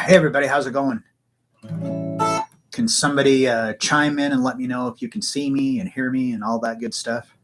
Hey everybody, how's it going? Can somebody chime in and let me know if you can see me and hear me and all that good stuff?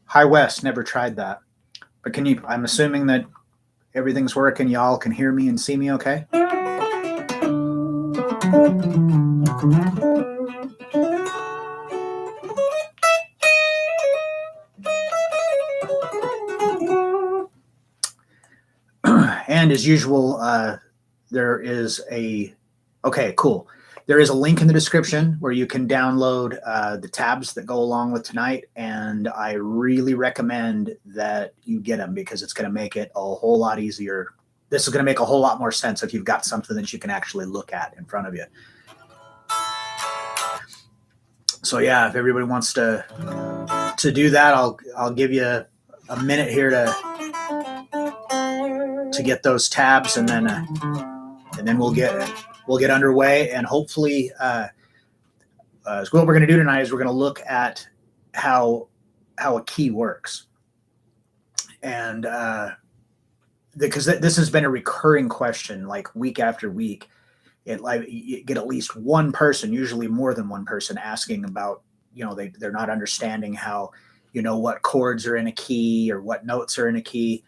Hi Wes, never tried that. But can you, I'm assuming that everything's working, y'all can hear me and see me okay? And as usual, there is a, okay, cool. There is a link in the description where you can download the tabs that go along with tonight. And I really recommend that you get them because it's going to make it a whole lot easier. This is going to make a whole lot more sense if you've got something that you can actually look at in front of you. So yeah, if everybody wants to do that, I'll give you a minute here to get those tabs, and then we'll get underway. And hopefully, what we're going to do tonight is we're going to look at how a key works, and because this has been a recurring question, like week after week. You get at least one person, usually more than one person, asking about, they're not understanding how, what chords are in a key or what notes are in a key.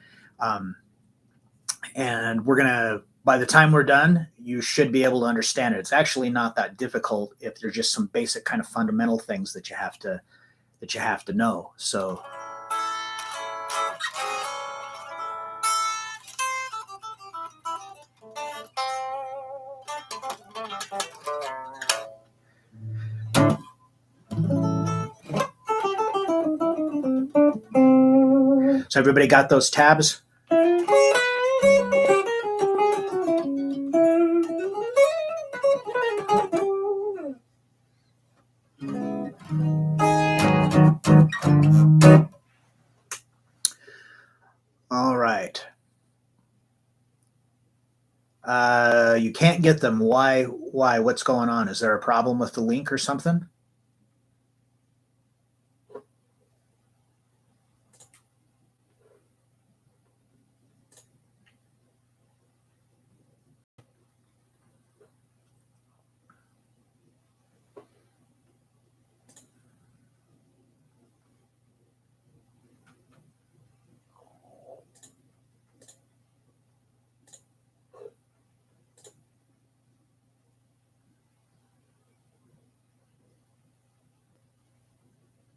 And we're going to, by the time we're done, you should be able to understand it. It's actually not that difficult if there's just some basic kind of fundamental things that you have to know. So everybody got those tabs? All right. You can't get them. Why? What's going on? Is there a problem with the link or something?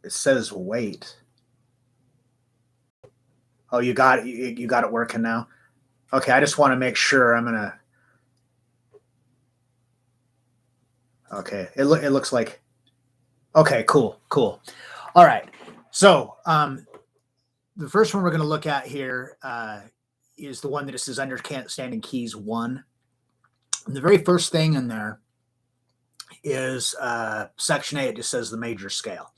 It says wait. Oh, you got it working now? Okay, I just want to make sure. Okay, it looks like, okay, cool. All right, so the first one we're going to look at here is the one that says Understanding Keys 1. And the very first thing in there is section A. It just says the major scale.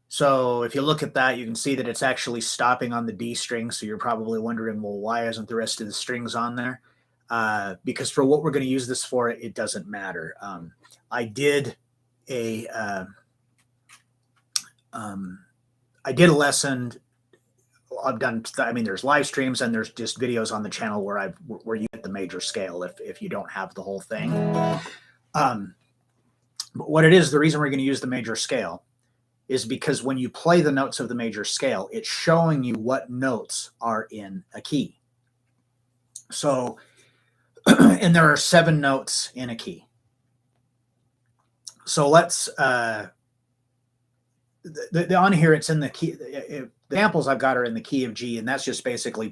So if you look at that, you can see that it's actually stopping on the D string. So you're probably wondering, well, why isn't the rest of the strings on there? Because for what we're going to use this for, it doesn't matter. I did a lesson. I've done. I mean, there's live streams and there's just videos on the channel where you get the major scale if you don't have the whole thing. But what it is, the reason we're going to use the major scale is because when you play the notes of the major scale, it's showing you what notes are in a key. So, and there are 7 notes in a key. So let's, on here, it's in the key. The examples I've got are in the key of G, and that's just basically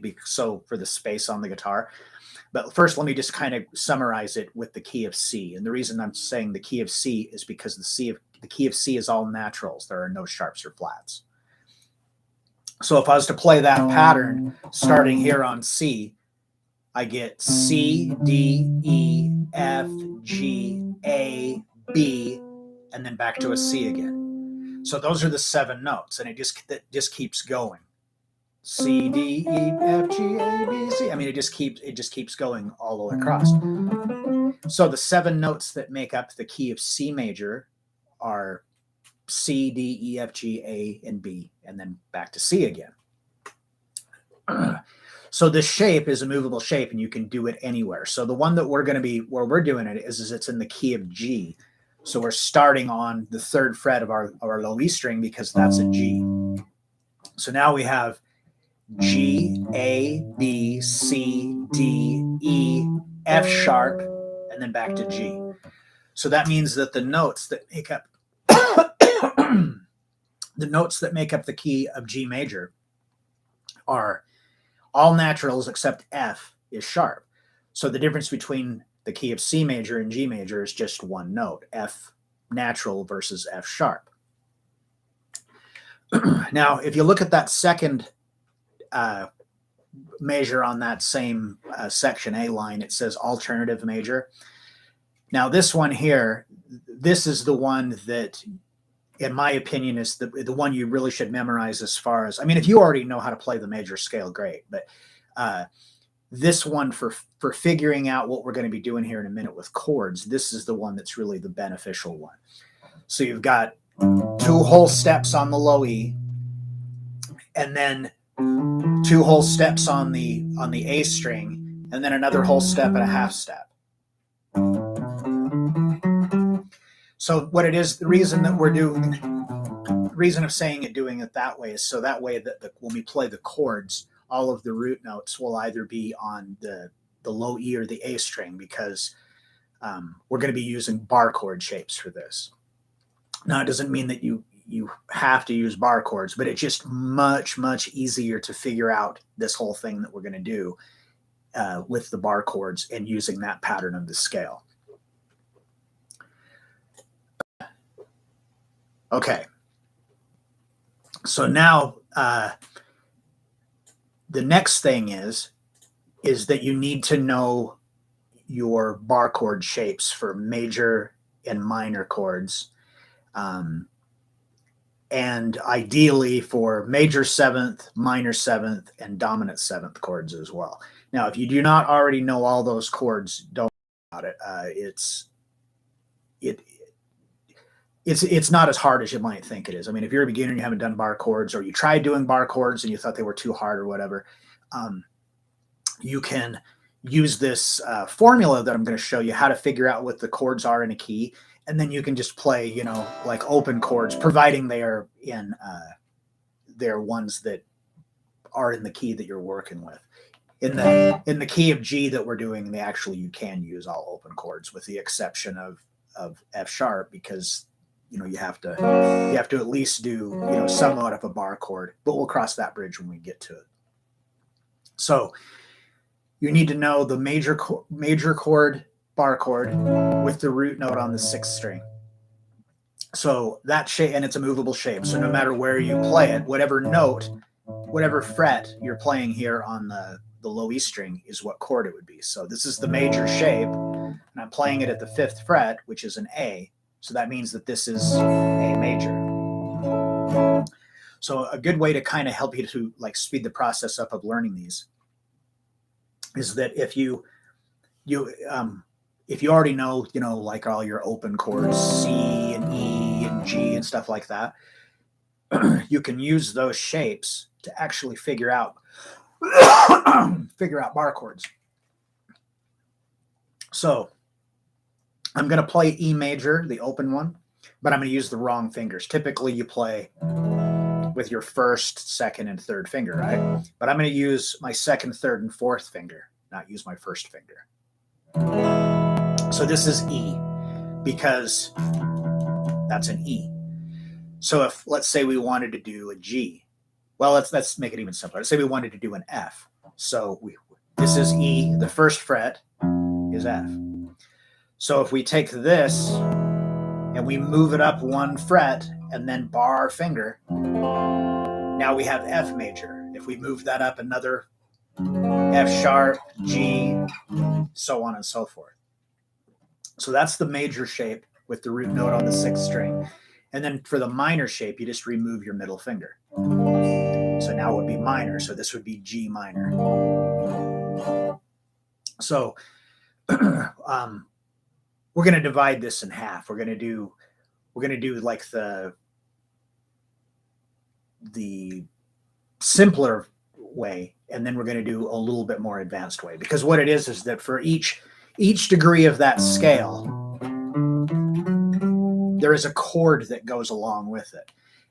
for the space on the guitar. But first, let me just kind of summarize it with the key of C. And the reason I'm saying the key of C is because the key of C is all naturals. There are no sharps or flats. So if I was to play that pattern starting here on C, I get C, D, E, F, G, A, B, and then back to a C again. So those are the 7 notes, and it just keeps going. C, D, E, F, G, A, B, C. I mean, it just keeps going all the way across. So the 7 notes that make up the key of C major are C, D, E, F, G, A, and B, and then back to C again. So this shape is a movable shape, and you can do it anywhere. So the one that we're doing it is it's in the key of G. So we're starting on the 3rd fret of our low E string because that's a G. So now we have G, A, B, C, D, E, F sharp, and then back to G. So that means that the notes that make up the key of G major are all naturals except F is sharp. So the difference between the key of C major and G major is just 1 note, F natural versus F sharp. Now, if you look at that second measure on that same section A line, it says alternative major. Now this one here, this is the one that, in my opinion, is the one you really should memorize as far as, I mean, if you already know how to play the major scale, great. But this one for figuring out what we're going to be doing here in a minute with chords, this is the one that's really the beneficial one. So you've got 2 whole steps on the low E, and then 2 whole steps on the A string, and then another whole step and a half step. So what it is, the reason of saying it, doing it that way, is so that way that when we play the chords, all of the root notes will either be on the low E or the A string, because we're going to be using bar chord shapes for this. Now, it doesn't mean that you have to use bar chords, but it's just much easier to figure out this whole thing that we're going to do with the bar chords and using that pattern of the scale. Okay, so now the next thing is that you need to know your bar chord shapes for major and minor chords, and ideally for major 7th, minor 7th, and dominant 7th chords as well. Now, if you do not already know all those chords, don't worry about it. It's not as hard as you might think it is. I mean, if you're a beginner and you haven't done bar chords, or you tried doing bar chords and you thought they were too hard or whatever, you can use this formula that I'm going to show you how to figure out what the chords are in a key, and then you can just play, you know, like open chords, providing they are in they're ones that are in the key that you're working with. In the key of G that we're doing, you can use all open chords, with the exception of F sharp, because you have to at least do somewhat of a bar chord, but we'll cross that bridge when we get to it. So you need to know the major chord bar chord with the root note on the 6th string. So that shape, and it's a movable shape, so no matter where you play it, whatever note, whatever fret you're playing here on the low E string is what chord it would be. So this is the major shape, and I'm playing it at the 5th fret, which is an A. So that means that this is A major. So a good way to kind of help you to like speed the process up of learning these is that if you already know, like all your open chords, C and E and G and stuff like that, you can use those shapes to actually figure out bar chords. So I'm going to play E major, the open one, but I'm going to use the wrong fingers. Typically you play with your 1st, 2nd, and 3rd finger, right? But I'm going to use my 2nd, 3rd, and 4th finger, not use my 1st finger. So this is E, because that's an E. So if, let's say we wanted to do a G, well, let's make it even simpler. Let's say we wanted to do an F. So this is E, the 1st fret is F. So if we take this and we move it up 1 fret and then bar our finger, now we have F major. If we move that up another F sharp, G, so on and so forth. So that's the major shape with the root note on the 6th string. And then for the minor shape, you just remove your middle finger. So now it would be minor. So this would be G minor. So we're going to divide this in half. We're going to do like the simpler way, and then we're going to do a little bit more advanced way, because what it is that for each degree of that scale, there is a chord that goes along with it.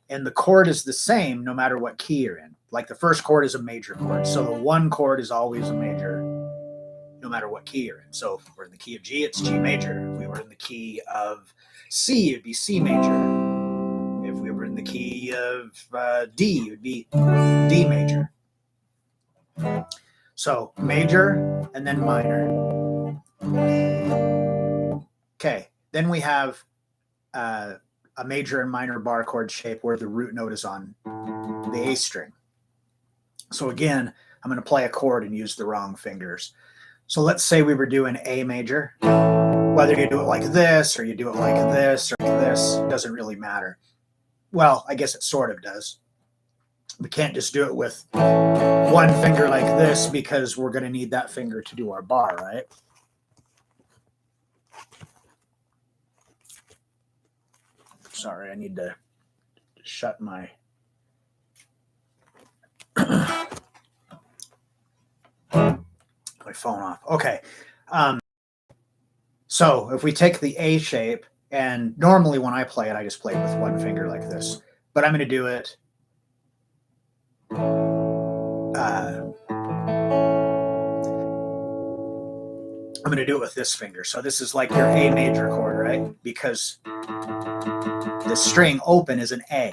And the chord is the same no matter what key you're in. Like the first chord is a major chord. So the 1 chord is always a major no matter what key you're in. So if we're in the key of G, it's G major. If we were in the key of C, it'd be C major. If we were in the key of D, it would be D major. So major and then minor. Okay, then we have a major and minor bar chord shape where the root note is on the A string. So again, I'm going to play a chord and use the wrong fingers. So let's say we were doing A major. Whether you do it like this or you do it like this or like this, doesn't really matter. Well, I guess it sort of does. We can't just do it with 1 finger like this, because we're going to need that finger to do our bar, right? Sorry, I need to shut my my phone off. Okay. So if we take the A shape, and normally when I play it, I just play it with 1 finger like this. But I'm going to do it I'm going to do it with this finger. So this is like your A major chord, right? Because the string open is an A.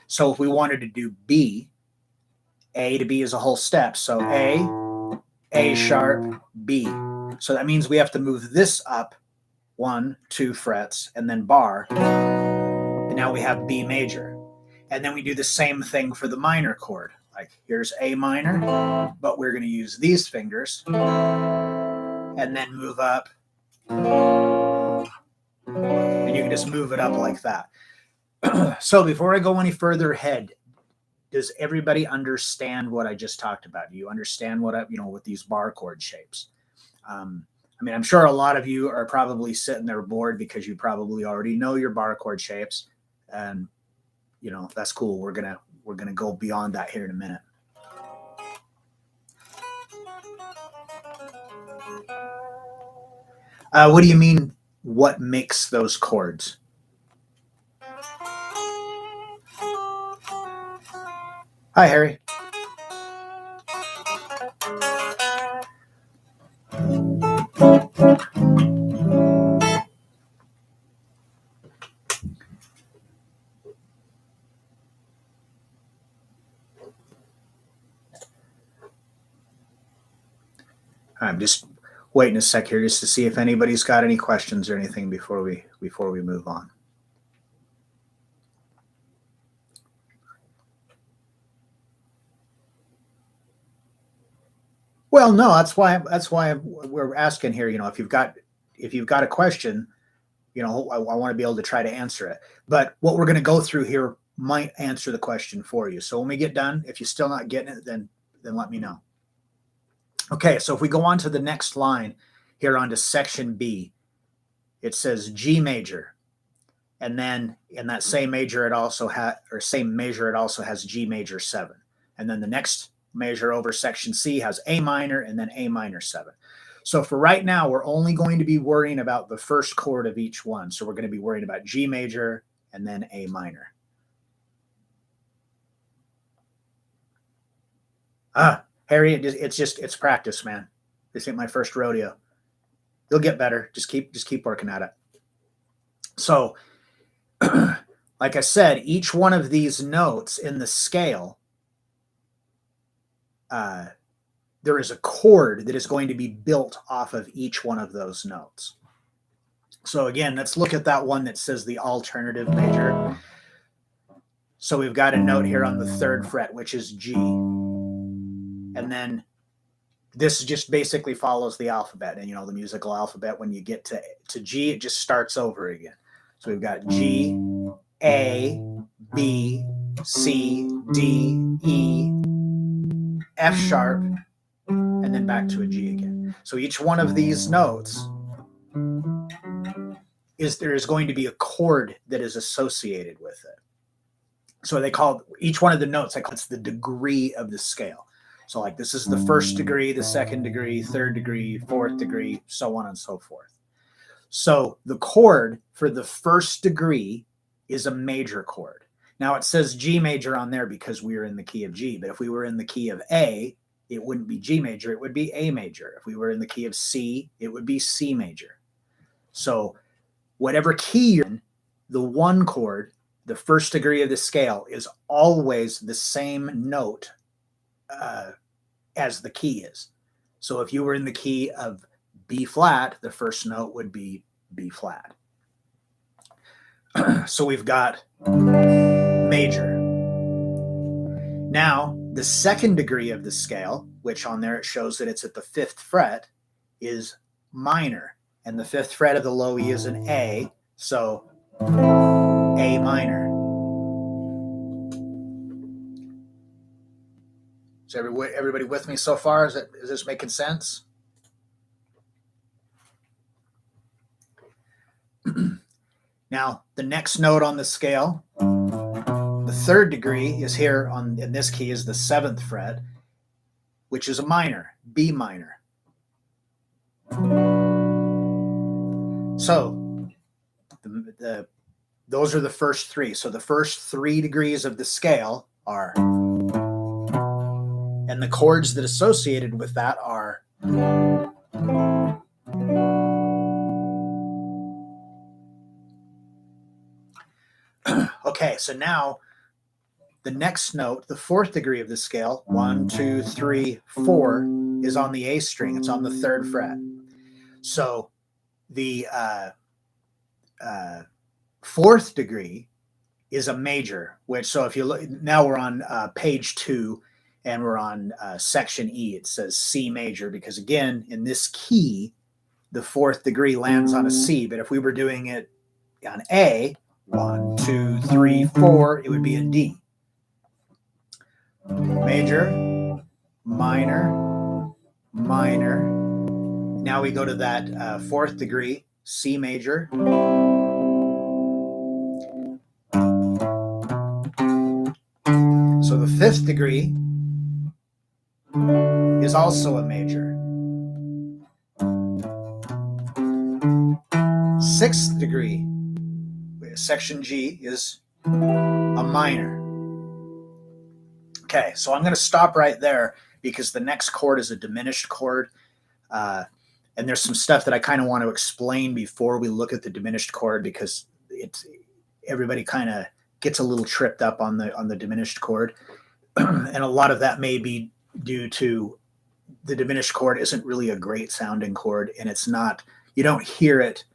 So if we wanted to do B, A to B is a whole step. So A sharp, B. So that means we have to move this up 1, 2 frets, and then bar. And now we have B major. And then we do the same thing for the minor chord. Like here's A minor, but we're going to use these fingers and then move up. And you can just move it up like that. So before I go any further ahead, does everybody understand what I just talked about? Do you understand what with these bar chord shapes? I mean, I'm sure a lot of you are probably sitting there bored because you probably already know your bar chord shapes, and that's cool. We're gonna go beyond that here in a minute. What do you mean? What makes those chords? Hi, Harry. I'm just waiting a sec here just to see if anybody's got any questions or anything before we move on. Well, no, that's why we're asking here. If you've got a question, I want to be able to try to answer it. But what we're going to go through here might answer the question for you. So when we get done, if you're still not getting it, then let me know. Okay, so if we go on to the next line here onto section B, it says G major, and then in that same measure it also has G major 7, and then the next measure over section C has A minor and then A minor 7. So for right now, we're only going to be worrying about the first chord of each one. So we're going to be worrying about G major and then A minor. Harry, it's practice, man. This ain't my first rodeo. You'll get better. Just keep working at it. So, like I said, each one of these notes in the scale, there is a chord that is going to be built off of each one of those notes. So again, let's look at that one that says the alternative major. So we've got a note here on the 3rd fret, which is G. And then this just basically follows the alphabet, and the musical alphabet. When you get to G, it just starts over again. So we've got G, A, B, C, D, E, F sharp, and then back to a G again. So each one of these notes there is going to be a chord that is associated with it. So they call each one of the notes, it's the degree of the scale. So like this is the first degree, the second degree, third degree, fourth degree, so on and so forth. So the chord for the first degree is a major chord. Now it says G major on there because we are in the key of G, but if we were in the key of A, it wouldn't be G major, it would be A major. If we were in the key of C, it would be C major. So whatever key you're in, the one chord, the first degree of the scale, is always the same note as the key is. So if you were in the key of B flat, the first note would be B flat. So we've got major. Now, the second degree of the scale, which on there it shows that it's at the 5th fret, is minor. And the 5th fret of the low E is an A, so A minor. Is everybody with me so far? Is this making sense? Now, the next note on the scale, the 3rd degree, is here in this key is the 7th fret, which is a minor, B minor. So those are the first three. So the first 3 degrees of the scale are, and the chords that associated with that are okay, so now the next note, the 4th degree of the scale, 1, 2, 3, 4, is on the A string. It's on the 3rd fret. So the 4th degree is a major, which, so if you look, now we're on page 2, and we're on section E. It says C major, because again, in this key, the 4th degree lands on a C, but if we were doing it on A, 1, 2, 3, 4, it would be a D. Major, minor, minor. Now we go to that 4th degree, C major. So the 5th degree is also a major. 6th degree, section G, is a minor. Okay, so I'm going to stop right there because the next chord is a diminished chord. And there's some stuff that I kind of want to explain before we look at the diminished chord, because everybody kind of gets a little tripped up on the diminished chord. And a lot of that may be due to the diminished chord isn't really a great sounding chord, and you don't hear it.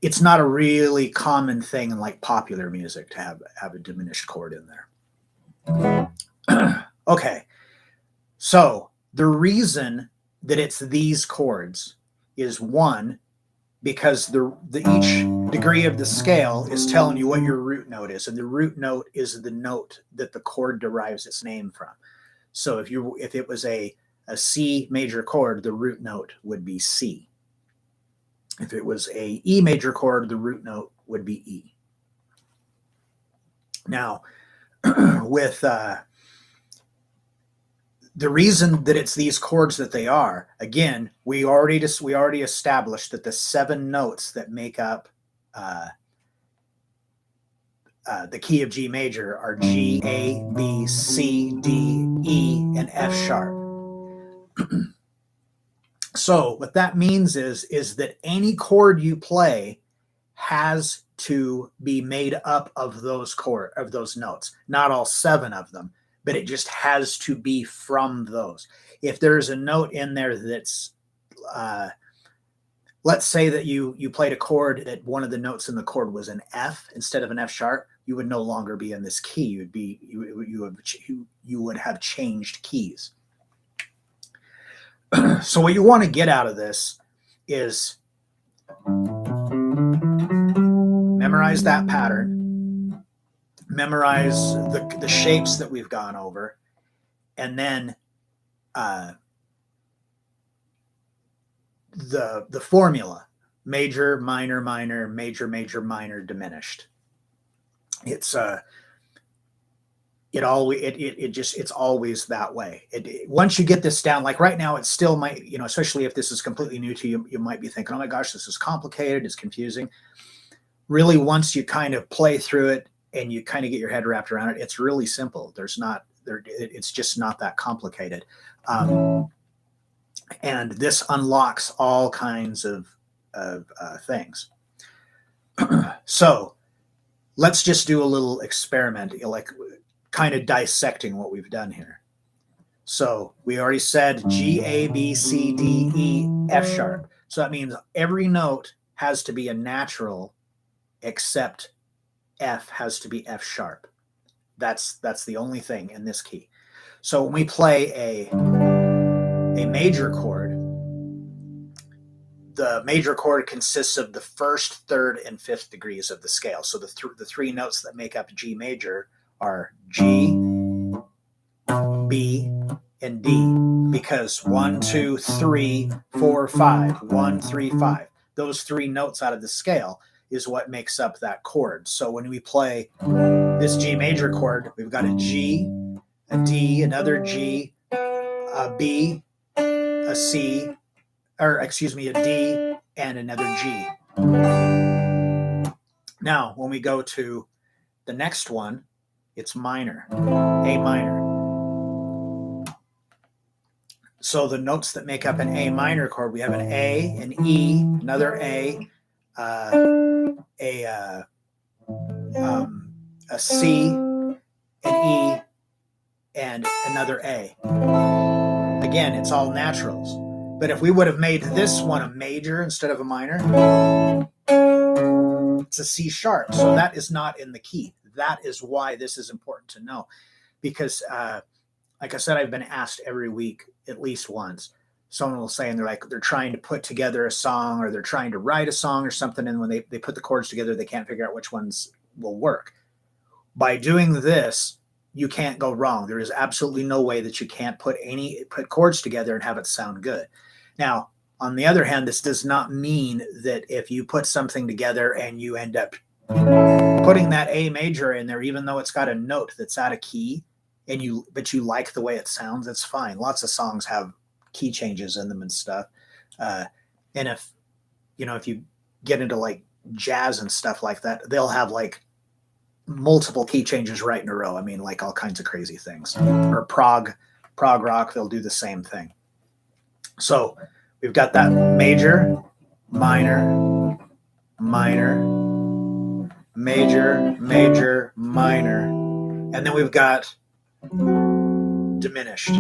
It's not a really common thing in like popular music to have a diminished chord in there. Okay, so the reason that it's these chords is, one, because each degree of the scale is telling you what your root note is, and the root note is the note that the chord derives its name from. So if it was a C major chord, the root note would be C. If it was a E major chord, the root note would be E. Now, with the reason that it's these chords that they are, again, we already established that the 7 notes that make up the key of G major are G, A, B, C, D, E, and F sharp. So what that means is that any chord you play has to be made up of those notes. Not all 7 of them, but it just has to be from those. If there's a note in there that's, let's say that you played a chord that one of the notes in the chord was an F instead of an F sharp, you would no longer be in this key. You would have changed keys. So what you want to get out of this is memorize that pattern, memorize the shapes that we've gone over, and then the formula: major, minor, minor, major, major, minor, diminished. It's it's always that way. Once you get this down, like right now, it still might, especially if this is completely new to you, you might be thinking, oh my gosh, this is complicated, it's confusing. Really, once you kind of play through it and you kind of get your head wrapped around it, it's really simple. It's just not that complicated. And this unlocks all kinds of things. So let's just do a little experiment, like kind of dissecting what we've done here. So we already said G, A, B, C, D, E, F sharp. So that means every note has to be a natural except F has to be F sharp. That's the only thing in this key. So when we play a major chord, the major chord consists of the first, third, and fifth degrees of the scale. So the three notes that make up G major are G, B, and D, because 1, 2, 3, 4, 5, 1, 3, 5. Those three notes out of the scale is what makes up that chord. So when we play this G major chord, we've got a G, a D, another G, a B, a C, or excuse me, a D, and another G. Now, when we go to the next one, it's minor, A minor. So the notes that make up an A minor chord, we have an A, an E, another A, a C, an E, and another A. Again, it's all naturals. But if we would have made this one a major instead of a minor, it's a C sharp. So that is not in the key. That is why this is important to know. Because, like I said, I've been asked every week, at least once, someone will say, and they're trying to put together a song, or they're trying to write a song or something, and when they put the chords together, they can't figure out which ones will work. By doing this, you can't go wrong. There is absolutely no way that you can't put chords together and have it sound good. Now, on the other hand, this does not mean that if you put something together and you end up putting that A major in there, even though it's got a note that's out of key, but you like the way it sounds, it's fine. Lots of songs have key changes in them and stuff. And if you get into like jazz and stuff like that, they'll have like multiple key changes right in a row. I mean, like all kinds of crazy things. Or prog rock, they'll do the same thing. So we've got that major, minor, minor, major, major, minor, and then we've got diminished.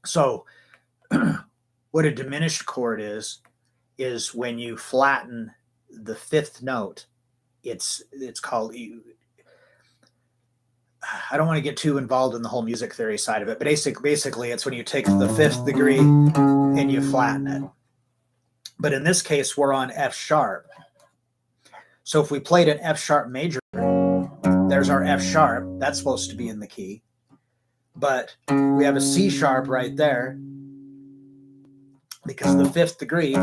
So what a diminished chord is when you flatten the fifth note. It's called, I don't want to get too involved in the whole music theory side of it, but basically it's when you take the fifth degree and you flatten it. But in this case, we're on F sharp. So if we played an F sharp major, there's our F sharp. That's supposed to be in the key. But we have a C sharp right there because the fifth degree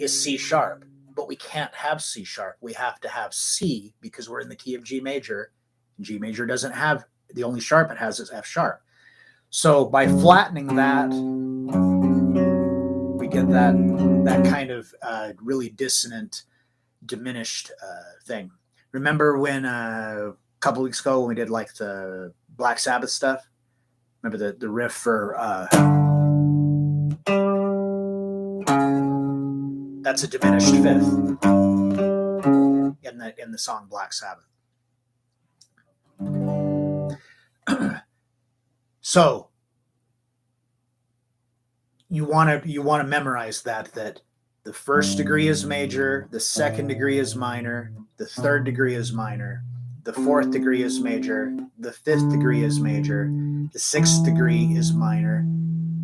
is C sharp. But we can't have C sharp. We have to have C because we're in the key of G major. G major doesn't have, the only sharp it has is F sharp. So by flattening that, we get that kind of really dissonant, diminished thing. Remember when a couple weeks ago when we did like the Black Sabbath stuff? Remember the riff for that's a diminished fifth in the song Black Sabbath. So you want to memorize that the first degree is major, the second degree is minor, the third degree is minor, the fourth degree is major, the fifth degree is major, the sixth degree is minor,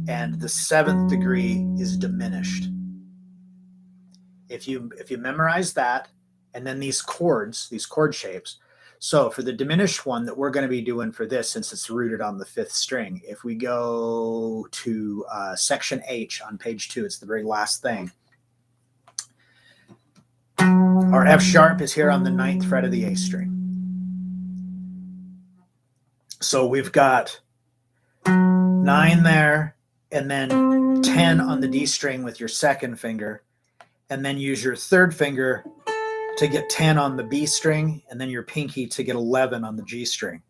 and the seventh degree is diminished. If you memorize that, and then these chords, these chord shapes. So for the diminished one that we're going to be doing for this, since it's rooted on the fifth string, if we go to section H on page 2, it's the very last thing. Our F sharp is here on the 9th fret of the A string. So we've got 9 there, and then 10 on the D string with your second finger, and then use your third finger to get 10 on the B string, and then your pinky to get 11 on the G string.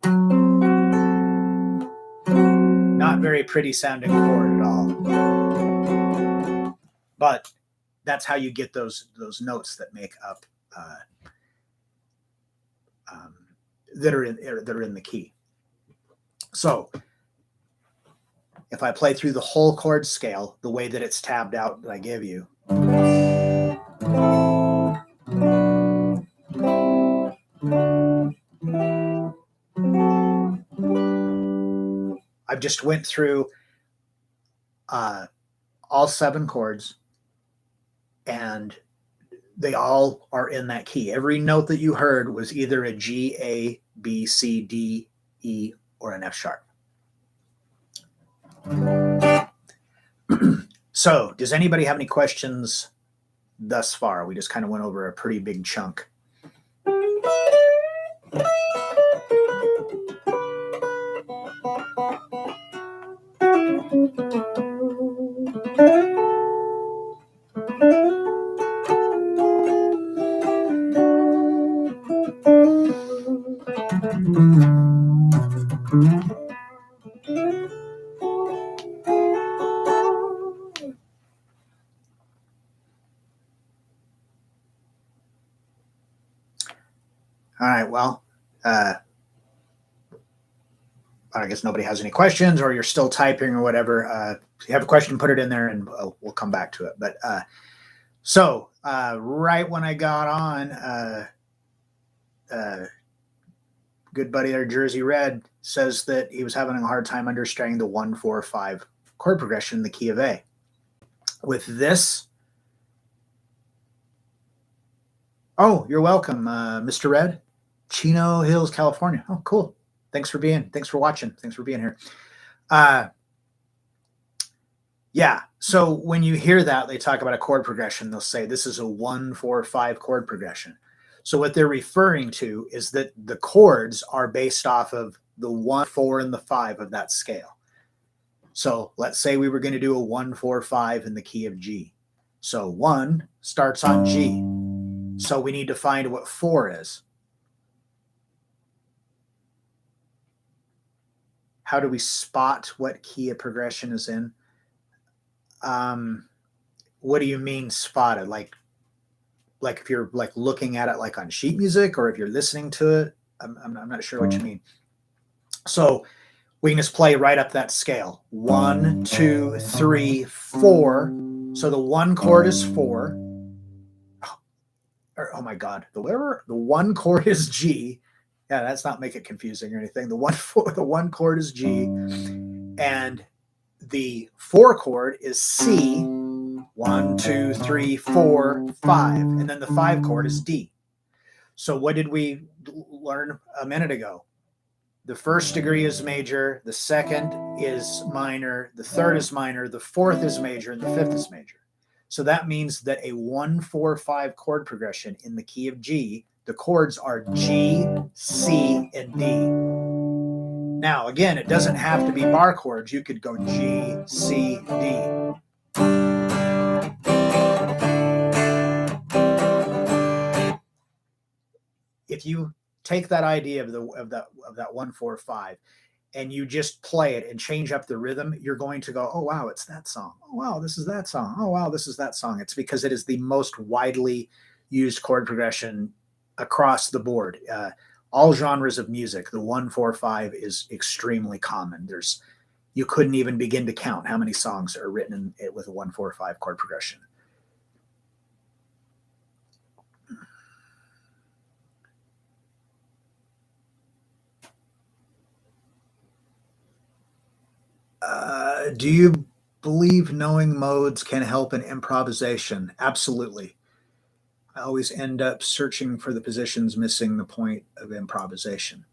Not very pretty sounding chord at all. But that's how you get those notes that make up that are in the key. So if I play through the whole chord scale the way that it's tabbed out that I give you, I've just went through all 7 chords, and they all are in that key. Every note that you heard was either a G, A, B, C, D, E, or an F sharp. So, does anybody have any questions thus far? We just kind of went over a pretty big chunk. All right, well, I guess nobody has any questions, or you're still typing or whatever. If you have a question, put it in there, and we'll come back to it. But so right when I got on, good buddy there, Jersey Red, says that he was having a hard time understanding the 1-4-5 chord progression in the key of A. With this, oh, you're welcome, Mr. Red, Chino Hills, California. Oh, cool. Thanks for watching. Thanks for being here. Yeah. So when you hear that, they talk about a chord progression. They'll say this is a 1-4-5 chord progression. So what they're referring to is that the chords are based off of the 1, 4, and the 5 of that scale. So let's say we were going to do a 1-4-5 in the key of G. So 1 starts on G. So we need to find what 4 is. How do we spot what key a progression is in? What do you mean spotted? Like if you're like looking at it like on sheet music, or if you're listening to it? I'm not sure what you mean. So we can just play right up that scale. 1, 2, 3, 4. So the 1 chord is 4. Oh my God, the 1 chord is G. Yeah, that's not make it confusing or anything. The 1 chord is G, and the 4 chord is C. 1, 2, 3, 4, 5, and then the 5 chord is D. So what did we learn a minute ago? The first degree is major, the second is minor, the third is minor, the fourth is major, and the fifth is major. So that means that a 1-4-5 chord progression in the key of G, the chords are G, C, and D. Now, again, it doesn't have to be bar chords. You could go G, C, D. If you take that idea of that 1-4-5 and you just play it and change up the rhythm, you're going to go, oh wow, it's that song. Oh wow, this is that song. Oh wow, this is that song. It's because it is the most widely used chord progression across the board. All genres of music, the 1-4-5 is extremely common. You couldn't even begin to count how many songs are written with a 1-4-5 chord progression. Do you believe knowing modes can help in improvisation? Absolutely. I always end up searching for the positions, missing the point of improvisation.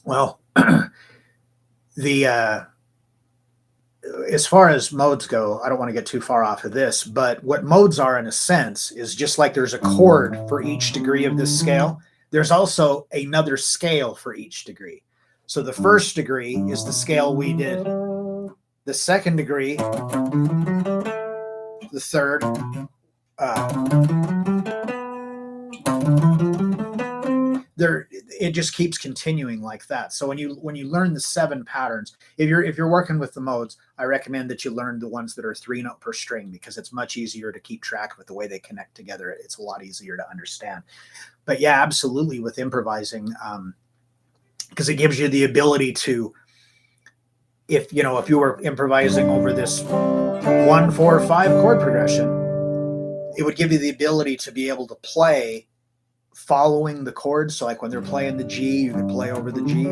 Well, the as far as modes go, I don't want to get too far off of this, but what modes are in a sense is just like there's a chord for each degree of this scale, there's also another scale for each degree. So the first degree is the scale we did. The second degree, the third, there it just keeps continuing like that. So when you learn the 7 patterns, if you're working with the modes, I recommend that you learn the ones that are 3 note per string, because it's much easier to keep track with the way they connect together. It's a lot easier to understand. But yeah, absolutely, with improvising, because it gives you the ability to, if you were improvising over this 1-4-5 chord progression, it would give you the ability to be able to play following the chords. So like when they're playing the G, you could play over the G.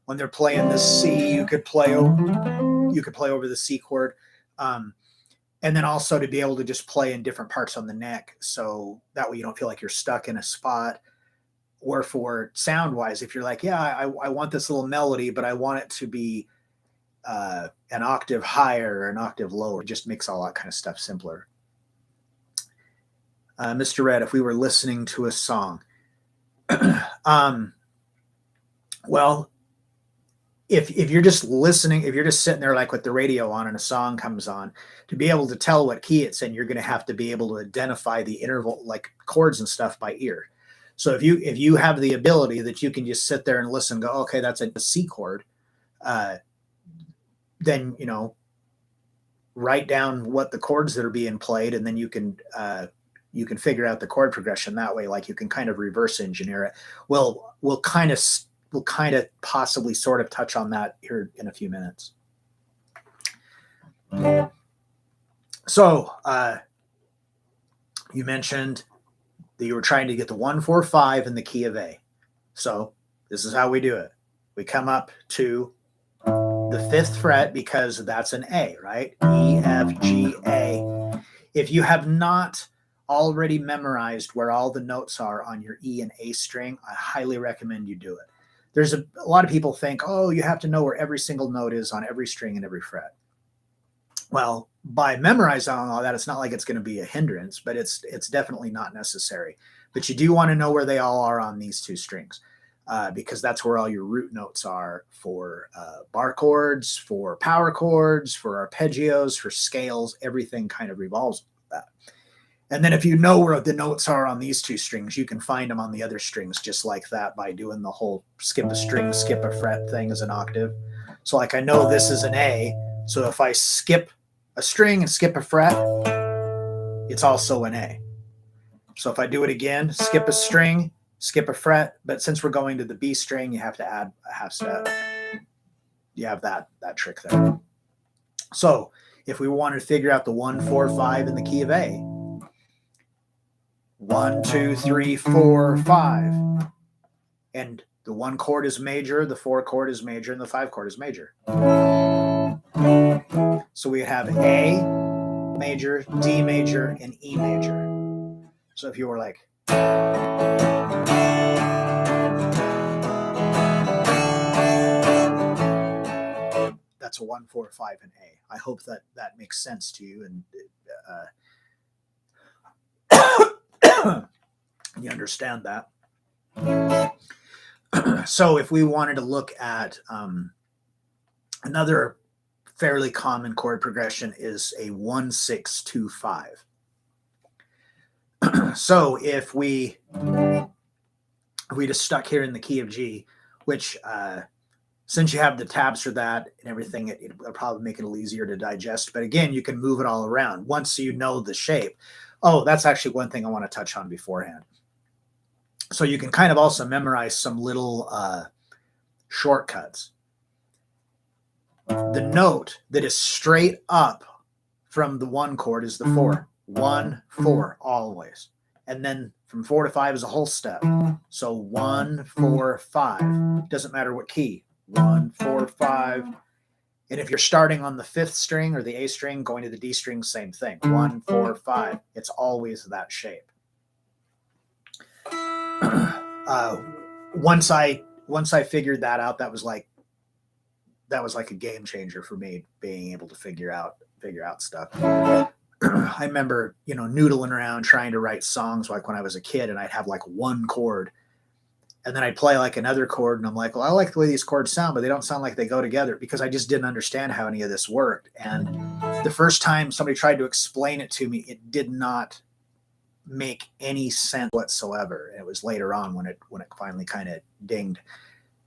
When they're playing the C, you could play over the C chord. And then also to be able to just play in different parts on the neck. So that way you don't feel like you're stuck in a spot. Or for sound wise, if you're like, yeah, I want this little melody, but I want it to be an octave higher or an octave lower, it just makes all that kind of stuff simpler. Mr. Red, if we were listening to a song, well, if you're just listening, if you're just sitting there like with the radio on and a song comes on, to be able to tell what key it's in, you're going to have to be able to identify the interval, like chords and stuff, by ear. So if you have the ability that you can just sit there and listen, go, okay, that's a C chord, then write down what the chords that are being played, and then you can figure out the chord progression that way. Like you can kind of reverse engineer it. We'll kind of possibly sort of touch on that here in a few minutes. So you mentioned that you were trying to get the 1-4-5 in the key of A. So this is how we do it. We come up to the 5th fret because that's an A, right? E, F, G, A. If you have not already memorized where all the notes are on your E and A string, I highly recommend you do it. There's a lot of people think, oh, you have to know where every single note is on every string and every fret. Well, by memorizing all that, it's not like it's going to be a hindrance, but it's definitely not necessary. But you do want to know where they all are on these 2 strings, because that's where all your root notes are for bar chords, for power chords, for arpeggios, for scales. Everything kind of revolves with that. And then if you know where the notes are on these 2 strings, you can find them on the other strings just like that by doing the whole skip a string, skip a fret thing as an octave. So like I know this is an A, so if I skip a string and skip a fret, it's also an A. So if I do it again, skip a string, skip a fret, but since we're going to the B string, you have to add a half step. You have that trick there. So if we wanted to figure out the 1-4-5 in the key of A, 1, 2, 3, 4, 5. And the 1 chord is major, the 4 chord is major, and the 5 chord is major. So we have A major, D major, and E major. So if you were like, that's a 1-4-5 in A. I hope that makes sense to you, and you understand that. So if we wanted to look at another fairly common chord progression is a 1-6-2-5. So if we just stuck here in the key of G, which since you have the tabs for that and everything, it'll probably make it a little easier to digest. But again, you can move it all around once you know the shape. Oh, that's actually one thing I want to touch on beforehand. So you can kind of also memorize some little shortcuts. The note that is straight up from the 1 chord is the 4. 1, 4, always. And then from 4 to 5 is a whole step. So 1, 4, 5. Doesn't matter what key. 1, 4, 5. And if you're starting on the 5th string or the A string, going to the D string, same thing. 1, 4, 5. It's always that shape. Once I figured that out, that was like a game changer for me, being able to figure out stuff. I remember, noodling around trying to write songs like when I was a kid, and I'd have like one chord, and then I'd play like another chord, and I'm like, well, I like the way these chords sound, but they don't sound like they go together, because I just didn't understand how any of this worked. And the first time somebody tried to explain it to me, it did not make any sense whatsoever. And it was later on when it finally kind of dinged.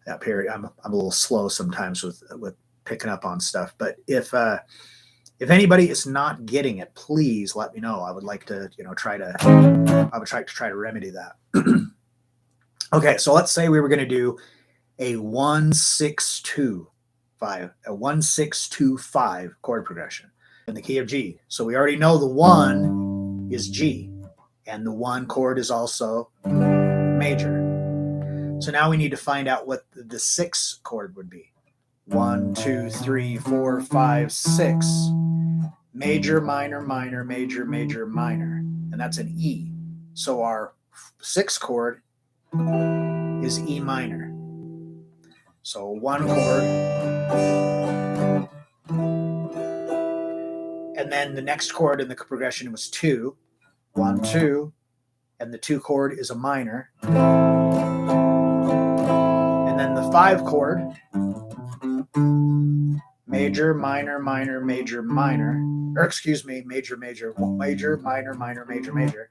That period, I'm a little slow sometimes with picking up on stuff. But if anybody is not getting it, please let me know. I would like to, try to remedy that. Okay, so let's say we were going to do a 1-6-2-5, a 1-6-2-5 chord progression in the key of G. So we already know the 1 is G, and the 1 chord is also major. So now we need to find out what the 6 chord would be. 1, 2, 3, 4, 5, 6. Major, minor, minor, major, major, minor. And that's an E. So our 6th chord is E minor. So 1 chord. And then the next chord in the progression was 2. 1, 2. And the 2 chord is a minor. And then the 5 chord, major, minor, minor, major, minor. Or excuse me, major, major, major, minor, minor, major, major.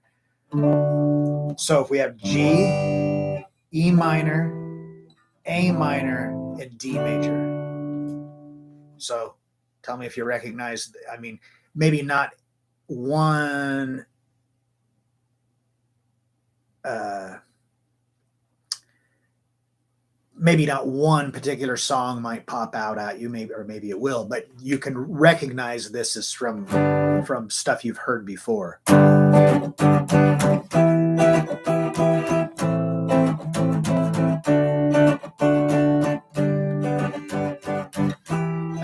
So if we have G, E minor, A minor, and D major. So tell me if you recognize, maybe not one maybe not one particular song might pop out at you, maybe it will, but you can recognize this as from stuff you've heard before. And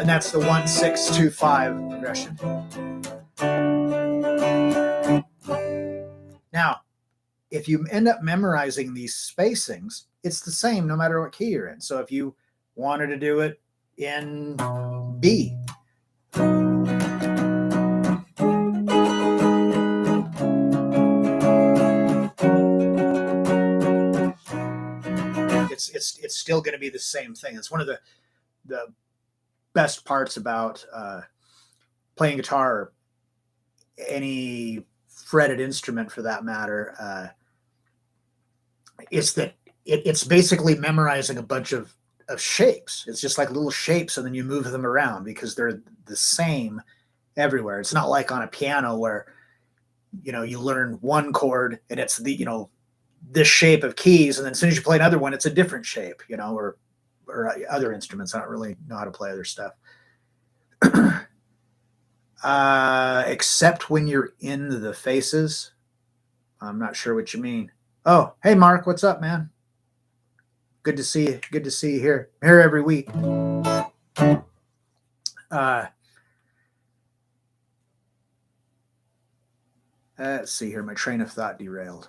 that's the 1-6-2-5 progression. Now, if you end up memorizing these spacings, it's the same no matter what key you're in. So if you wanted to do it in B, it's still going to be the same thing. It's one of the best parts about playing guitar, or any fretted instrument for that matter. It's that it's basically memorizing a bunch of shapes. It's just like little shapes, and then you move them around because they're the same everywhere. It's not like on a piano where you learn one chord and it's the this shape of keys, and then as soon as you play another one, it's a different shape. Or other instruments. I don't really know how to play other stuff. Except when you're in the faces. I'm not sure what you mean. Oh, hey Mark, what's up, man? Good to see you. Good to see you here. I'm here every week. Let's see here. My train of thought derailed.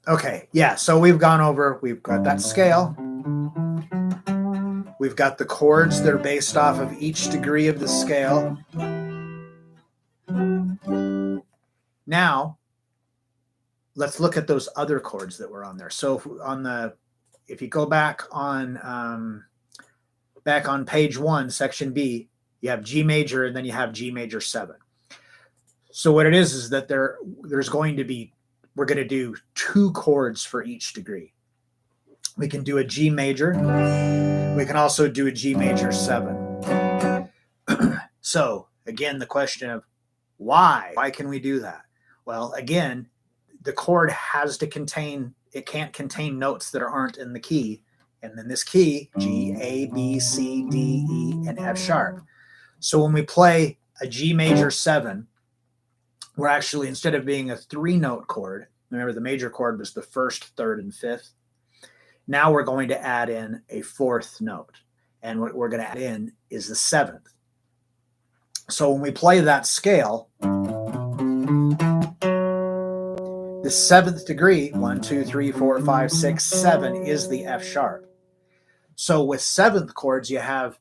Okay, yeah, so we've got that scale. We've got the chords that are based off of each degree of the scale. Now, let's look at those other chords that were on there. So if you go back on page 1, section B, you have G major, and then you have G major 7. So what it is that there's going to be, we're going to do 2 chords for each degree. We can do a G major. We can also do a G major 7. So again, the question of why can we do that? Well, again, the chord can't contain notes that aren't in the key. And in this key, G, A, B, C, D, E, and F sharp. So when we play a G major 7, we're actually, instead of being a 3-note chord, remember the major chord was the 1st, 3rd, and 5th. Now we're going to add in a fourth note. And what we're going to add in is the seventh. So when we play that scale, the seventh degree, 1, 2, 3, 4, 5, 6, 7, is the F sharp. So with seventh chords, you have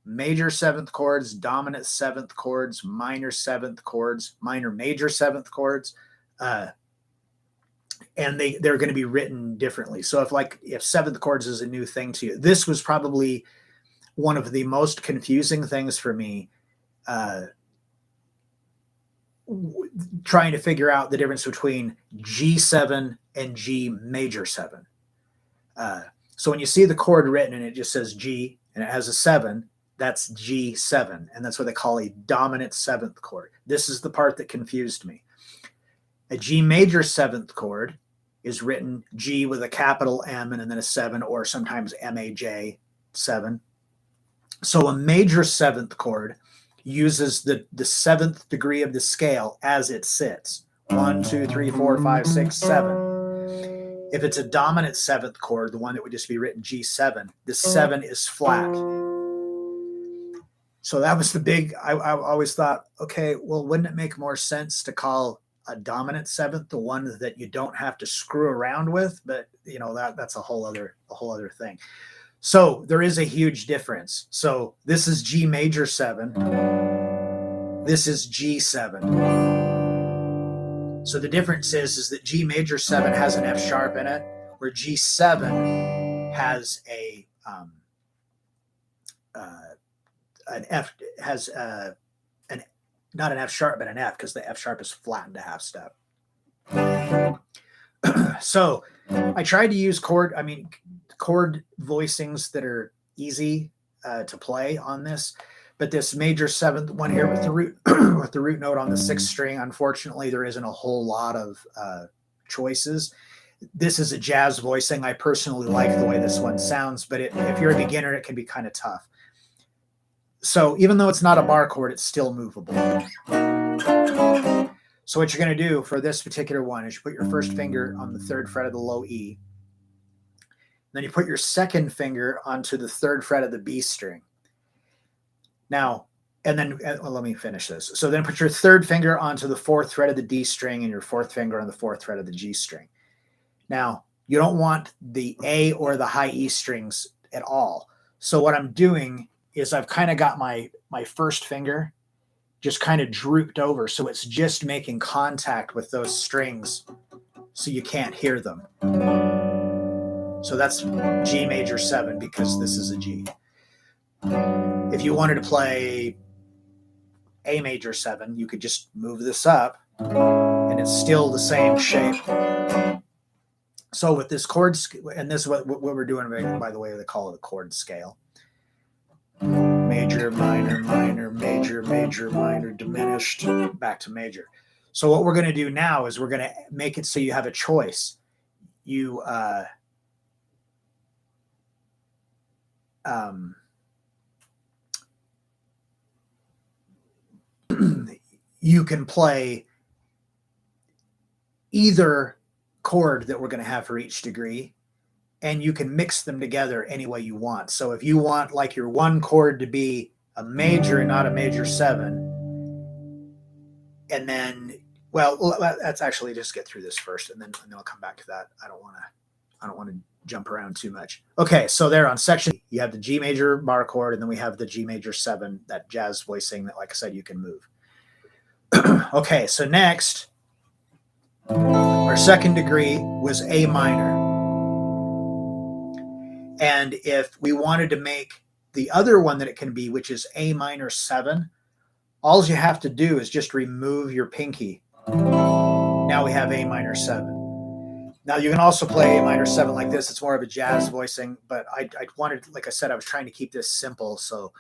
major seventh chords, dominant seventh chords, minor seventh chords, minor major seventh chords, and they're going to be written differently. So if seventh chords is a new thing to you, this was probably one of the most confusing things for me, trying to figure out the difference between G7 and G major 7. So when you see the chord written and it just says G and it has a 7, that's G7, and that's what they call a dominant seventh chord. This is the part that confused me. A G major seventh chord is written G with a capital M and then a 7, or sometimes MAJ 7. So a major seventh chord uses the seventh degree of the scale as it sits. 1, 2, 3, 4, 5, 6, 7. If it's a dominant seventh chord, the one that would just be written G7, the 7 is flat. So that was the big, I always thought, okay, well, wouldn't it make more sense to call a dominant seventh the one that you don't have to screw around with? But you know, that's a whole other thing. So there is a huge difference. So this is G major 7. This is G7. So the difference is that G major 7 has an F sharp in it, where G7 has an F, has not an F sharp, but an F, because the F sharp is flattened a half step. So I tried to use chord voicings that are easy to play on this, but this major seventh one here with the root with the root note on the 6th string, unfortunately, there isn't a whole lot of choices. This is a jazz voicing. I personally like the way this one sounds, but if you're a beginner, it can be kind of tough. So even though it's not a bar chord, it's still movable. So what you're going to do for this particular one is you put your first finger on the 3rd fret of the low E. Then you put your second finger onto the 3rd fret of the B string. Now, and then, well, let me finish this. So then put your 3rd finger onto the 4th fret of the D string and your 4th finger on the 4th fret of the G string. Now, you don't want the A or the high E strings at all. So what I'm doing is I've kind of got my first finger just kind of drooped over, so it's just making contact with those strings so you can't hear them. So that's G major 7 because this is a G. If you wanted to play A major 7, you could just move this up and it's still the same shape. So with this chord, and this is what we're doing, by the way, they call it a chord scale. Major, minor, minor, major, major, minor, diminished, back to major. So what we're going to do now is we're going to make it so you have a choice. You you can play either chord that we're going to have for each degree, and you can mix them together any way you want. So if you want like your one chord to be a major and not a major 7, and then, well, let's actually just get through this first, and then I'll come back to that. I don't want to jump around too much. Okay, so there on section, you have the G major bar chord, and then we have the G major 7, that jazz voicing that, like I said, you can move. Okay, so next, our second degree was A minor. And if we wanted to make the other one that it can be, which is A minor 7, all you have to do is just remove your pinky. Now we have A minor 7. Now you can also play A minor 7 like this. It's more of a jazz voicing, but I wanted, like I said, I was trying to keep this simple. So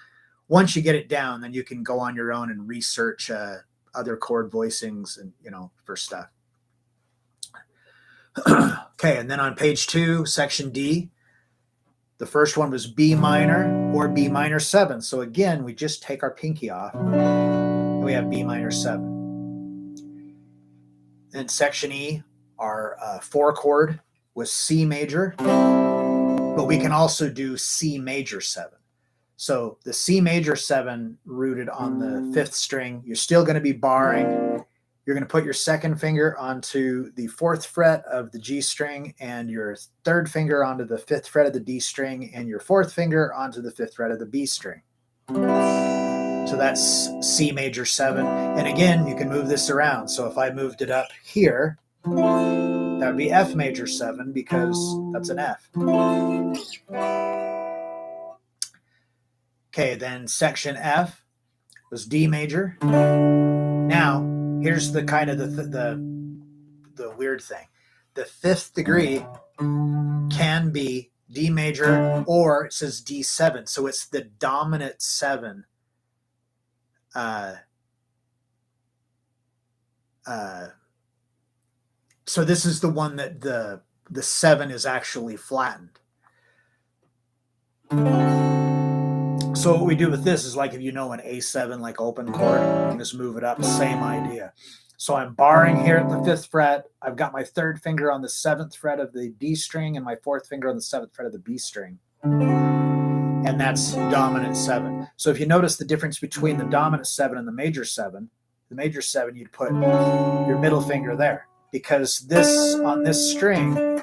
once you get it down, then you can go on your own and research other chord voicings and, for stuff. Okay, and then on page 2, section D, the first one was B minor or B minor 7. So again, we just take our pinky off and we have B minor 7. And section E, our 4 chord was C major, but we can also do C major 7. So the C major 7 rooted on the 5th string, you're still going to be barring. You're going to put your 2nd finger onto the 4th fret of the G string and your 3rd finger onto the 5th fret of the D string and your 4th finger onto the 5th fret of the B string. So that's C major 7. And again, you can move this around. So if I moved it up here, that would be F major 7 because that's an F. Okay, then section F was D major. Now, here's the kind of the weird thing. The 5th degree can be D major or it says D7. So it's the dominant 7. So this is the one that the 7 is actually flattened. So what we do with this is like if you know an A7 like open chord, you can just move it up, same idea. So I'm barring here at the 5th fret. I've got my 3rd finger on the 7th fret of the D string and my 4th finger on the 7th fret of the B string. And that's dominant 7. So if you notice the difference between the dominant 7 and the major 7, you'd put your middle finger there because this on this string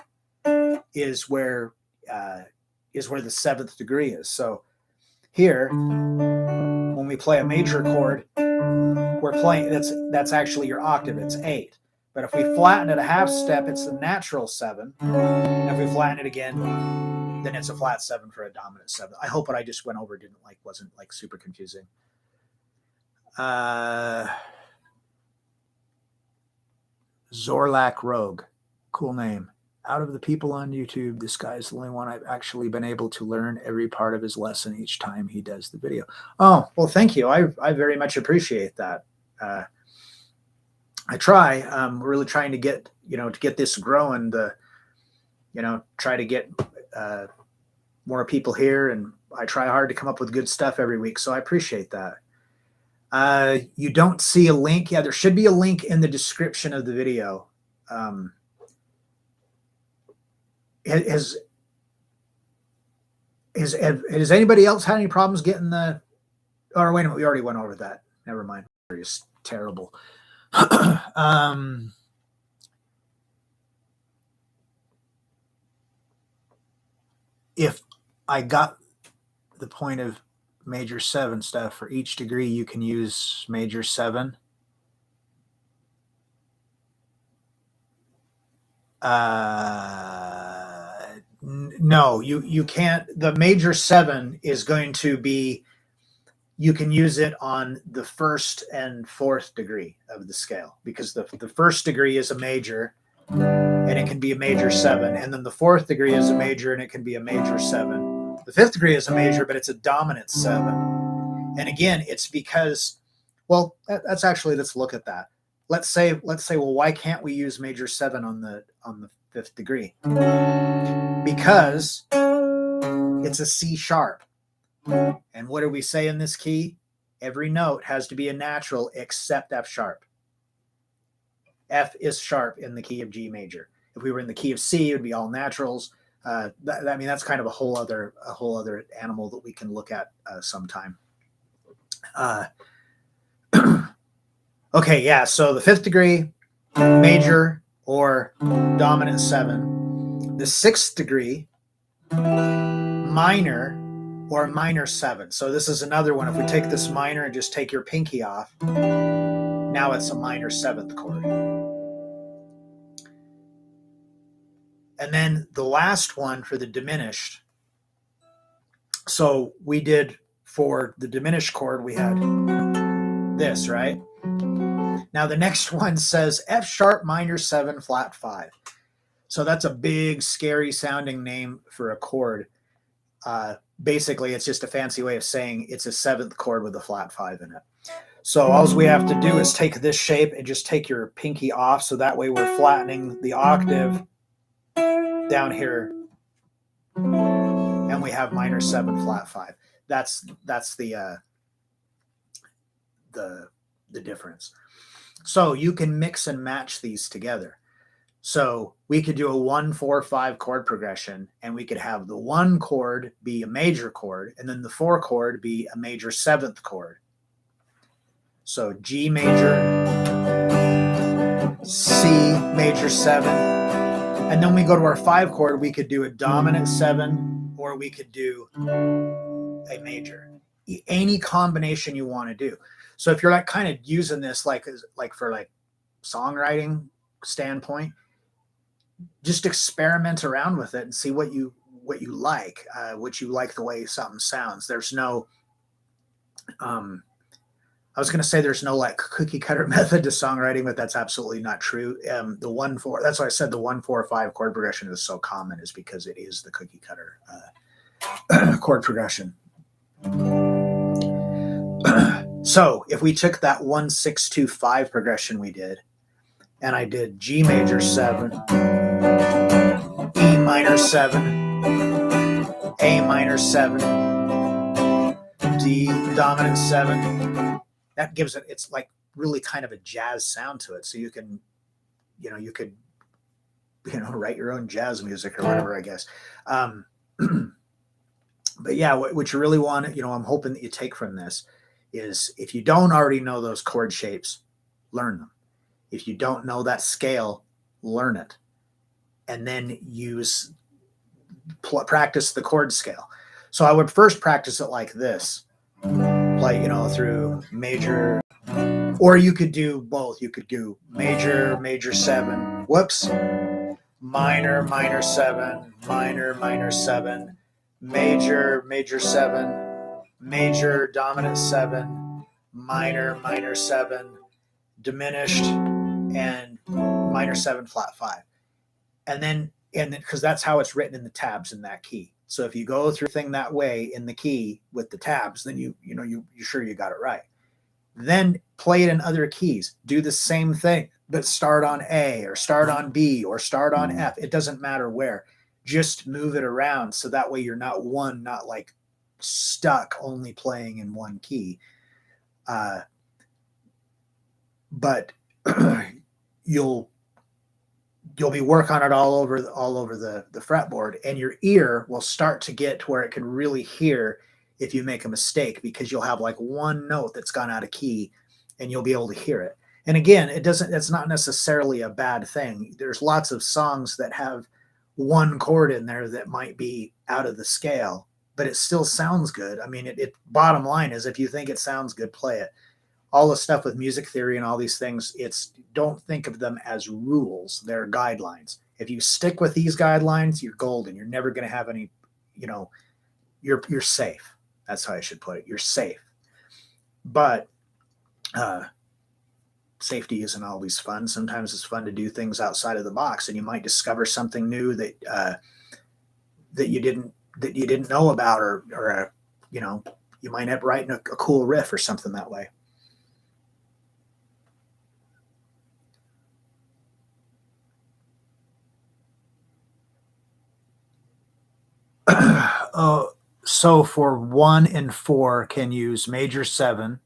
is where the 7th degree is. So here, when we play a major chord, we're playing, that's actually your octave, it's 8. But if we flatten it a half step, it's the natural 7. And if we flatten it again, then it's a flat 7 for a dominant 7. I hope what I just went over wasn't like super confusing. Zorlak Rogue, cool name. Out of the people on YouTube, this guy's the only one I've actually been able to learn every part of his lesson each time he does the video. Oh, well, thank you. I very much appreciate that. I try. We're really trying to get this growing. Try to get more people here, and I try hard to come up with good stuff every week. So I appreciate that. You don't see a link. Yeah, there should be a link in the description of the video. Has anybody else had any problems getting the? Or wait a minute, we already went over that. Never mind. It's terrible. If I got the point of major 7 stuff, for each degree you can use major 7. No, you can't. The major 7 is going to be, you can use it on the 1st and 4th degree of the scale because the 1st degree is a major and it can be a major 7. And then the 4th degree is a major and it can be a major 7. The 5th degree is a major, but it's a dominant 7. And again, it's because, well, that's actually, let's look at that. Let's say, well, why can't we use major 7 on the 5th degree? Because it's a C sharp. And what do we say in this key? Every note has to be a natural except F sharp. F is sharp in the key of G major. If we were in the key of C, it would be all naturals. That's kind of a whole other animal that we can look at sometime. Okay, yeah. So the 5th degree, major or dominant 7. The 6th degree, minor or minor 7. So this is another one. If we take this minor and just take your pinky off, now it's a minor 7th chord. And then the last one for the diminished. So we did, for the diminished chord, we had this, right? Now the next one says F sharp minor 7 flat 5. So that's a big, scary sounding name for a chord. Basically, it's just a fancy way of saying it's a 7th chord with a flat 5 in it. So all we have to do is take this shape and just take your pinky off. So that way we're flattening the octave down here. And we have minor 7 flat 5. That's the difference. So you can mix and match these together. So we could do a 1-4-5 chord progression, and we could have the 1 chord be a major chord, and then the 4 chord be a major 7th chord. So G major, C major 7, and then we go to our 5 chord, we could do a dominant 7, or we could do a major. Any combination you want to do. So if you're like kind of using this like for like songwriting standpoint, just experiment around with it and see what you like, the way something sounds. There's no I was going to say there's no like cookie cutter method to songwriting, but that's absolutely not true. The 1-4, that's why I said the 1-4-5 chord progression is so common, is because it is the cookie cutter chord progression. So if we took that 1-6-2-5 progression we did, and I did G major 7, E minor 7, A minor 7, D dominant 7, that gives it, it's like really kind of a jazz sound to it. So you can, you could, write your own jazz music or whatever, I guess. But yeah, what you really want, I'm hoping that you take from this is, if you don't already know those chord shapes, learn them. If you don't know that scale, learn it. And then practice the chord scale. So I would first practice it like this, play, through major, or you could do both. You could do major, major 7, whoops, minor, minor 7, minor, minor 7, major, major 7, major, dominant 7, minor, minor 7, diminished, and minor 7 flat 5. And then because that's how it's written in the tabs in that key. So if you go through the thing that way in the key with the tabs, then you're sure you got it right. Then play it in other keys. Do the same thing, but start on A or start on B or start on F. It doesn't matter where. Just move it around, so that way you're not like stuck only playing in one key. But you'll be working on it all over the fretboard, and your ear will start to get to where it can really hear if you make a mistake, because you'll have like one note that's gone out of key and you'll be able to hear it. And again, it's not necessarily a bad thing. There's lots of songs that have one chord in there that might be out of the scale, but it still sounds good. I mean, it bottom line is, if you think it sounds good, play it. All the stuff with music theory and all these things, don't think of them as rules. They're guidelines. If you stick with these guidelines, you're golden. You're never going to have any, you're safe. That's how I should put it. You're safe. But safety isn't always fun. Sometimes it's fun to do things outside of the box, and you might discover something new that you didn't know about, or you might end up writing a cool riff or something that way. So for 1 and 4 can use major 7.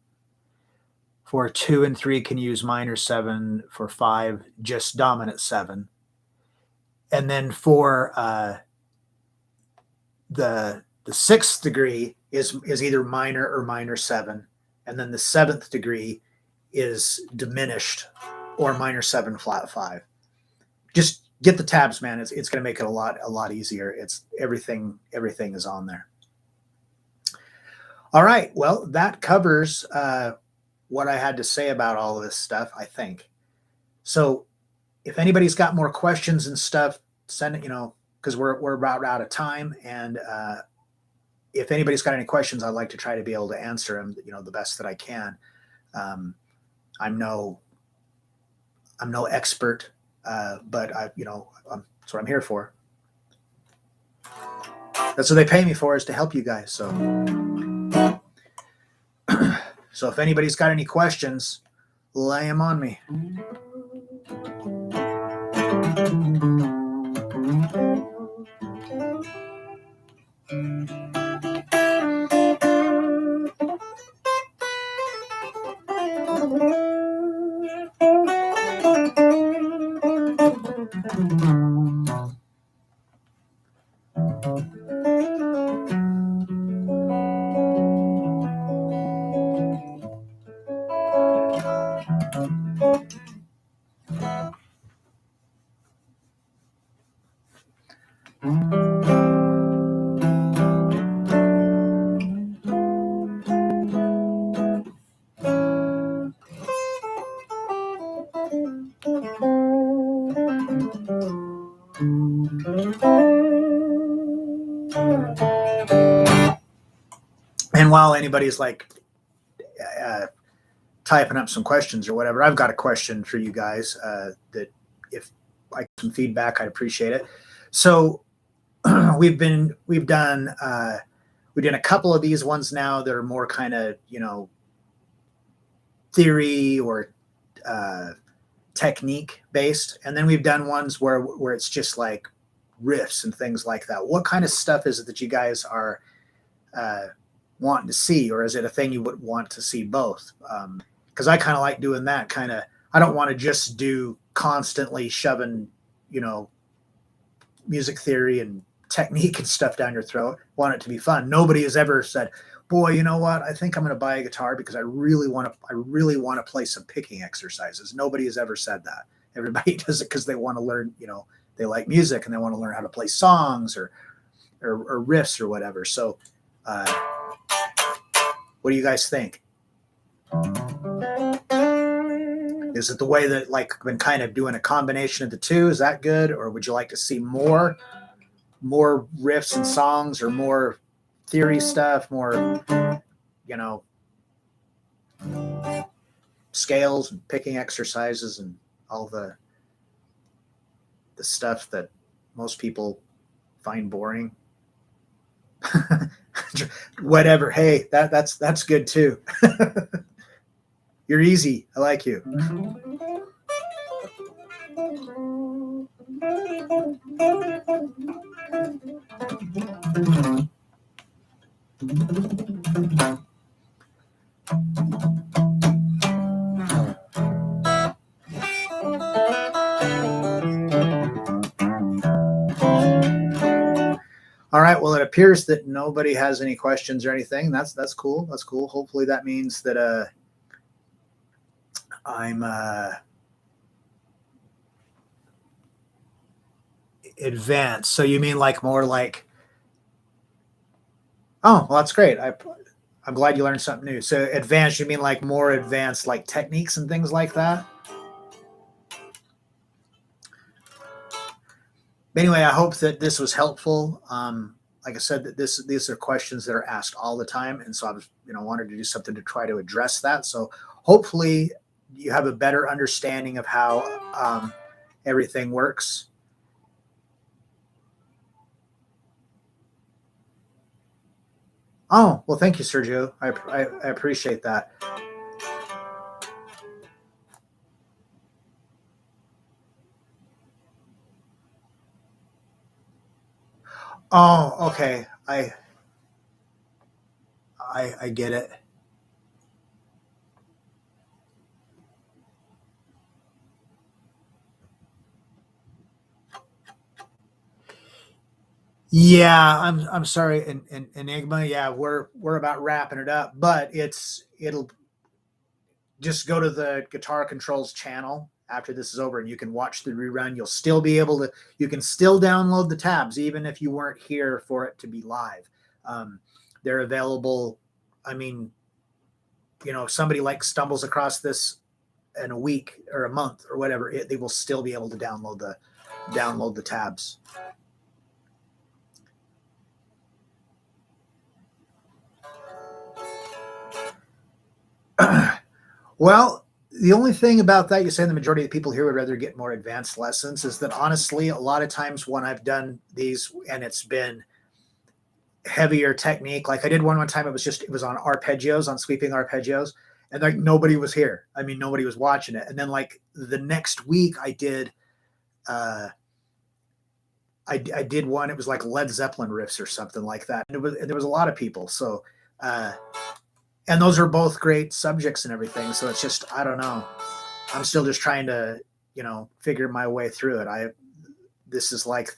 For 2 and 3 can use minor 7. For 5, just dominant 7. And then for the 6th degree is either minor or minor 7. And then the 7th degree is diminished or minor 7 flat 5. Just get the tabs, man. It's going to make it a lot easier. It's everything is on there. All right. Well, that covers what I had to say about all of this stuff, I think. So if anybody's got more questions and stuff, send it, because we're about out of time. And if anybody's got any questions, I'd like to try to be able to answer them, the best that I can. I'm no expert, but that's what I'm here for. That's what they pay me for, is to help you guys. So if anybody's got any questions, lay them on me. And while anybody's like typing up some questions or whatever, I've got a question for you guys that if I get some feedback, I'd appreciate it. So we've done a couple of these ones now that are more kind of, you know, theory or technique based, and then we've done ones where it's just like riffs and things like that. What kind of stuff is it that you guys are wanting to see, or is it a thing you would want to see both? Because I kind of like doing that kind of. I don't want to just do constantly shoving, you know, music theory and technique and stuff down your throat. Want it to be fun. Nobody has ever said, boy, you know what, I think I'm going to buy a guitar because I really want to play some picking exercises. Nobody has ever said that. Everybody does it because they want to learn, you know, they like music and they want to learn how to play songs or riffs or whatever. So what do you guys think? Is it the way that like been kind of doing a combination of the two? Is that good? Or would you like to see more riffs and songs, or more theory stuff, more, you know, scales and picking exercises and all the stuff that most people find boring? Whatever. Hey, that's good too. You're easy. I like you. All right. Well, it appears that nobody has any questions or anything. That's cool. That's cool. Hopefully that means that I'm advanced. So you mean like more like? Oh, well, that's great. I'm glad you learned something new. So advanced, you mean like more advanced, like techniques and things like that? Anyway, I hope that this was helpful. Like I said, that these are questions that are asked all the time, and so I was, you know, wanted to do something to try to address that. So hopefully you have a better understanding of how everything works. Oh, well, thank you, Sergio. I appreciate that. Oh, okay. I get it. Yeah, I'm sorry, Enigma. Yeah, we're about wrapping it up, but it'll just go to the Guitar Controls channel after this is over, and you can watch the rerun. You'll still be able to. You can still download the tabs even if you weren't here for it to be live. They're available. I mean, you know, if somebody like stumbles across this in a week or a month or whatever, they will still be able to download the tabs. Well, the only thing about that, you're saying the majority of the people here would rather get more advanced lessons, is that honestly, a lot of times when I've done these and it's been heavier technique, like I did one time, it was on arpeggios, on sweeping arpeggios, and like nobody was here. I mean, nobody was watching it. And then like the next week I did, I did one, it was like Led Zeppelin riffs or something like that. And there was a lot of people. So, and those are both great subjects and everything. So it's just, I don't know. I'm still just trying to, you know, figure my way through it. this is like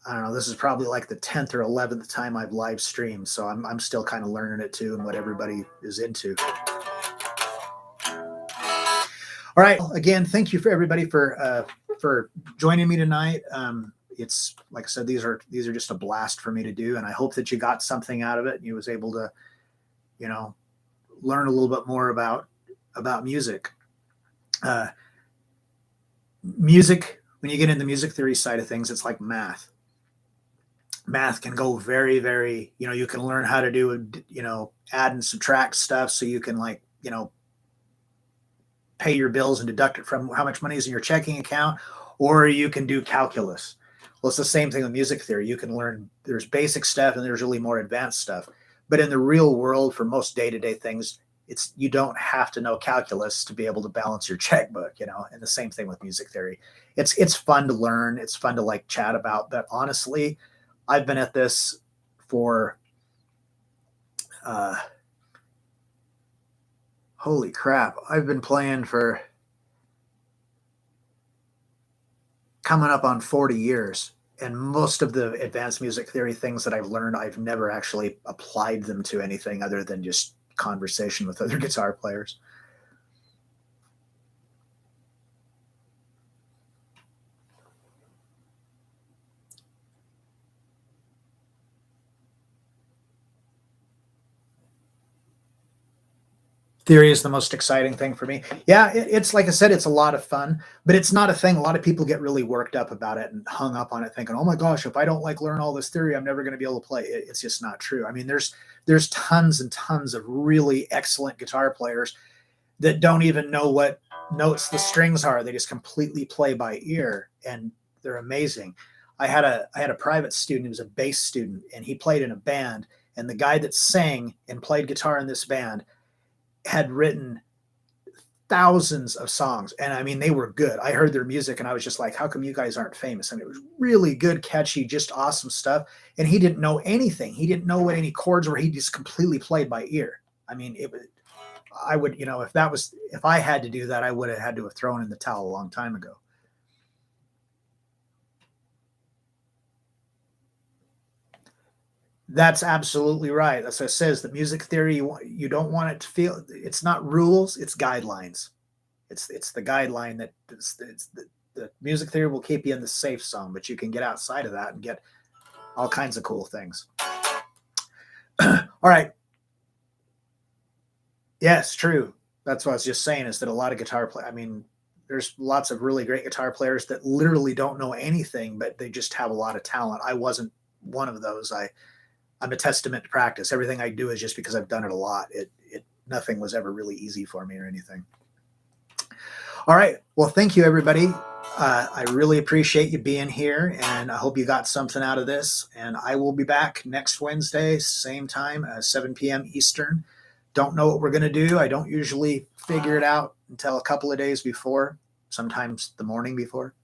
I don't know, this is probably like the 10th or 11th time I've live streamed. So I'm still kind of learning it too and what everybody is into. All right. Again, thank you for everybody for joining me tonight. It's like I said, these are just a blast for me to do, and I hope that you got something out of it and you was able to, you know, learn a little bit more about music. Music, when you get into the music theory side of things, it's like math. Math can go very, very, you know, you can learn how to do, you know, add and subtract stuff so you can, like, you know, pay your bills and deduct it from how much money is in your checking account, or you can do calculus. Well, it's the same thing with music theory. You can learn, there's basic stuff and there's really more advanced stuff. But in the real world, for most day-to-day things, you don't have to know calculus to be able to balance your checkbook, you know, and the same thing with music theory. It's fun to learn. It's fun to like chat about, but honestly, I've been at this for, holy crap, I've been playing for coming up on 40 years. And most of the advanced music theory things that I've learned, I've never actually applied them to anything other than just conversation with other guitar players. Theory is the most exciting thing for me. Yeah, it's like I said, it's a lot of fun, but it's not a thing. A lot of people get really worked up about it and hung up on it, thinking, "Oh my gosh, if I don't like learn all this theory, I'm never going to be able to play." It's just not true. I mean, there's tons and tons of really excellent guitar players that don't even know what notes the strings are. They just completely play by ear, and they're amazing. I had a private student who was a bass student, and he played in a band. And the guy that sang and played guitar in this band had written thousands of songs, and I mean, they were good. I heard their music and I was just like, how come you guys aren't famous? And it was really good, catchy, just awesome stuff. And he didn't know anything. He didn't know what any chords were. He just completely played by ear. I mean, I would, you know, if I had to do that, I would have had to have thrown in the towel a long time ago. That's absolutely right. That's what it says. That music theory, you don't want it to feel. It's not rules. It's guidelines. It's the guideline that the music theory will keep you in the safe zone, but you can get outside of that and get all kinds of cool things. All right. Yes, true. That's what I was just saying, is that a lot of guitar play. I mean, there's lots of really great guitar players that literally don't know anything, but they just have a lot of talent. I wasn't one of those. I'm a testament to practice. Everything I do is just because I've done it a lot. Nothing was ever really easy for me or anything. All right. Well, thank you, everybody. I really appreciate you being here, and I hope you got something out of this. And I will be back next Wednesday, same time, 7 p.m. Eastern. Don't know what we're going to do. I don't usually figure it out until a couple of days before, sometimes the morning before.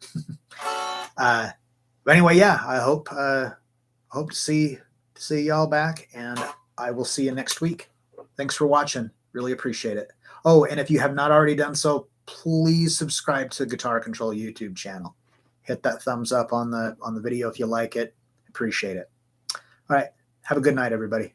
But anyway, yeah, I hope to see y'all back, and I will see you next week. Thanks for watching. Really appreciate it. Oh, and if you have not already done so, please subscribe to the Guitar Control YouTube channel. Hit that thumbs up on the video if you like it. Appreciate it. All right. Have a good night, everybody.